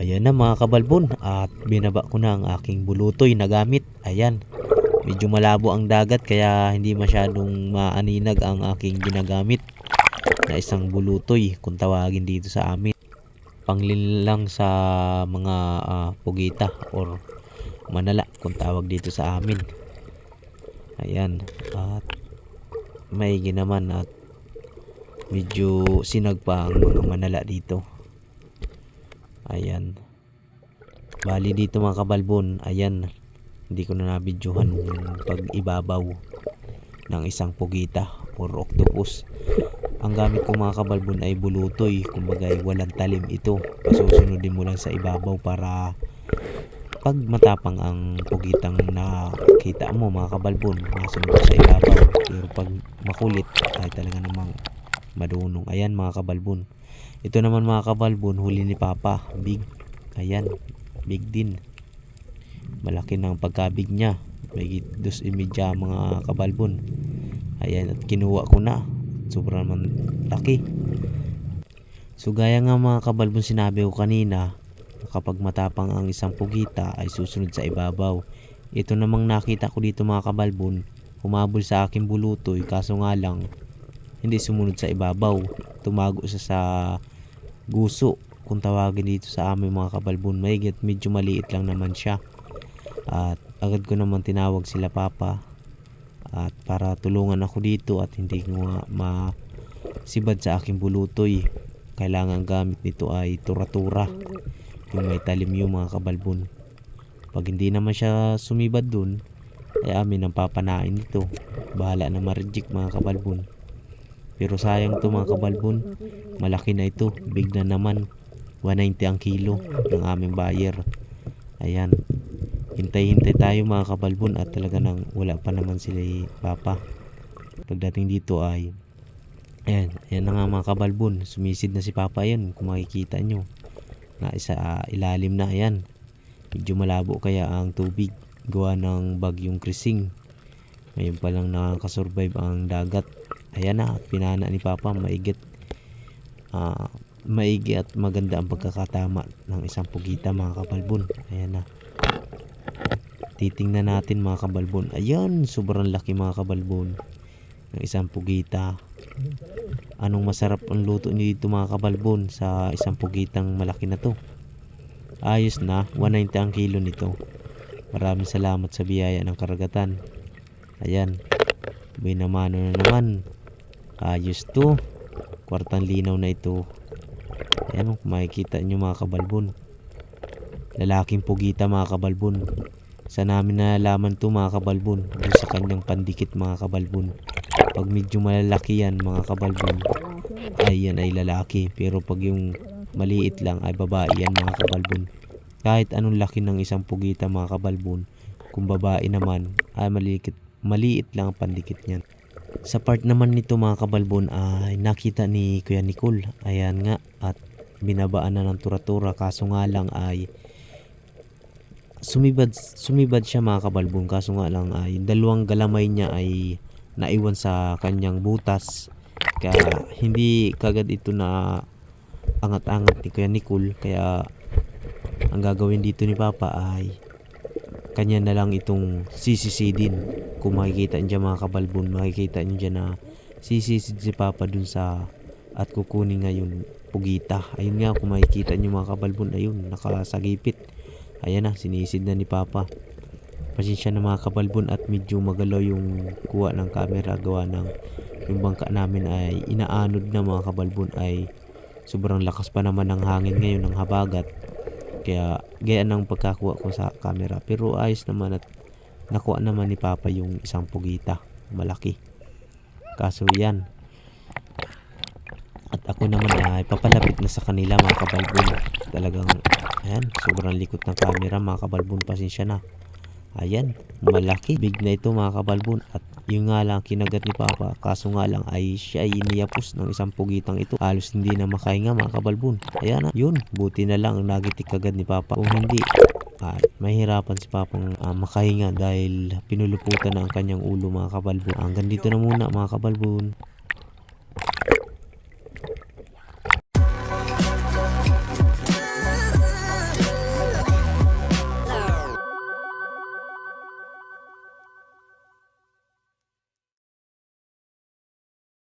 Ayan na mga kabalbon, at binaba ko na ang aking bulutoy na gamit. Ayan, medyo malabo ang dagat kaya hindi masyadong maaninag ang aking ginagamit na isang bulutoy kung tawagin dito sa amin. Panglin lang sa mga pugita or manala kung tawag dito sa amin. Ayan, at maigi naman at medyo sinag pa ang mga manala dito. Ayan, bali dito mga kabalbon, ayan, hindi ko na nabidyohan yung pag-ibabaw ng isang pugita or octopus. Ang gamit ko mga kabalbon ay bulutoy, kumbaga ay walang talim ito. Pasusunodin mo lang sa ibabaw para pag matapang ang pugitang nakita mo mga kabalbon, masunod sa ibabaw. Pero pag makulit ay talaga namang madunong. Ayan mga kabalbon. Ito naman mga kabalbon, huli ni Papa. Big. Ayan, big din. Malaki ng pagkabig niya. May 2.5 mga kabalbon. Ayan, at kinuha ko na. Sobrang naman laki. So gaya nga mga kabalbon sinabi ko kanina, kapag matapang ang isang pugita ay susunod sa ibabaw. Ito namang nakita ko dito mga kabalbon, humabol sa aking bulutoy, kaso nga lang hindi sumunod sa ibabaw. Tumago siya sa guso kung tawagin dito sa amin mga kabalbon. Maigit medyo maliit lang naman siya. At agad ko naman tinawag sila Papa at para tulungan ako dito at hindi ko masibad sa aking bulutoy. Kailangan gamit nito ay tura-tura, yung may talim yung mga kabalbon. Pag hindi naman siya sumibad dun ay amin ang papanain nito. Bahala na ma-reject mga kabalbon. Pero sayang to mga kabalbon, malaki na ito. Big na naman, 190 ang kilo ng aming buyer. Ayan, hintay-hintay tayo mga kabalbon at talaga nang wala pa naman sila Papa. Pagdating dito ay ayan na nga mga kabalbon, sumisid na si Papa. Ayan, kung makikita nyo na isa ilalim na. Ayan, medyo malabo kaya ang tubig gawa ng bagyong Krising. Ngayon pa lang nakakasurvive ang dagat. Ayan na, pinana ni Papa. Maigi at maganda ang pagkakatama ng isang pugita mga kabalbon. Ayan na, titingnan natin mga kabalbon. Ayan, sobrang laki mga kabalbon ng isang pugita. Anong masarap ang luto niyo dito mga kabalbon sa isang pugitang malaki na to? Ayos na, 190 ang kilo nito. Maraming salamat sa biyaya ng karagatan. Ayan, binamano na naman. Ayos to, kwartang linaw na ito. Ayan, kung makikita nyo mga kabalbon, lalaking pugita mga kabalbon. Sa namin nalalaman to mga kabalbon, doon sa kanyang pandikit mga kabalbon. Pag medyo malalaki yan mga kabalbon, ay yan ay lalaki. Pero pag yung maliit lang ay babae yan mga kabalbon. Kahit anong laki ng isang pugita mga kabalbon, kung babae naman ay maliit lang ang pandikit niyan. Sa part naman nito mga kabalbon ay nakita ni Kuya Nicole. Ayan nga, at binabaan na ng tura-tura, kaso nga lang ay sumibad siya mga kabalbon. Kaso nga lang ay dalawang galamay niya ay naiwan sa kanyang butas, kaya hindi kagad ito na angat-angat ni Kuya Nicole. Kaya ang gagawin dito ni Papa ay kanya na lang itong sisisidin. Kung makikita nyo dyan mga kabalbon, makikita nyo dyan na sisisid si Papa dun sa at kukunin nga yung pugita. Ayun nga, kung makikita nyo mga kabalbon, ayun, nakasagipit. Ayan na, sinisid na ni Papa. Pasensya na mga kabalbon at medyo magalaw yung kuha ng camera gawa ng yung bangka namin ay inaanod na mga kabalbon. Ay sobrang lakas pa naman ng hangin ngayon ng habagat, kaya gaya ng pagkakuha ko sa camera. Pero ayos naman at nakuha naman ni Papa yung isang pugita malaki. Kaso yan, at ako naman ay papalapit na sa kanila mga kabalbon. Talagang ayan, sobrang likot ng camera mga kabalbon, pasensya na. Ayan, malaki, big na ito mga kabalbon. At yung nga lang kinagat ni Papa, kaso nga lang ay siya ay iniyapos ng isang pugitang ito. Halos hindi na makahinga mga kabalbon. Ayan na, yun, buti na lang nagitik kagad ni Papa. Kung hindi, mahirapan si Papang makahinga dahil pinuluputan na ang kanyang ulo mga kabalbon. Hanggang dito na muna mga kabalbon.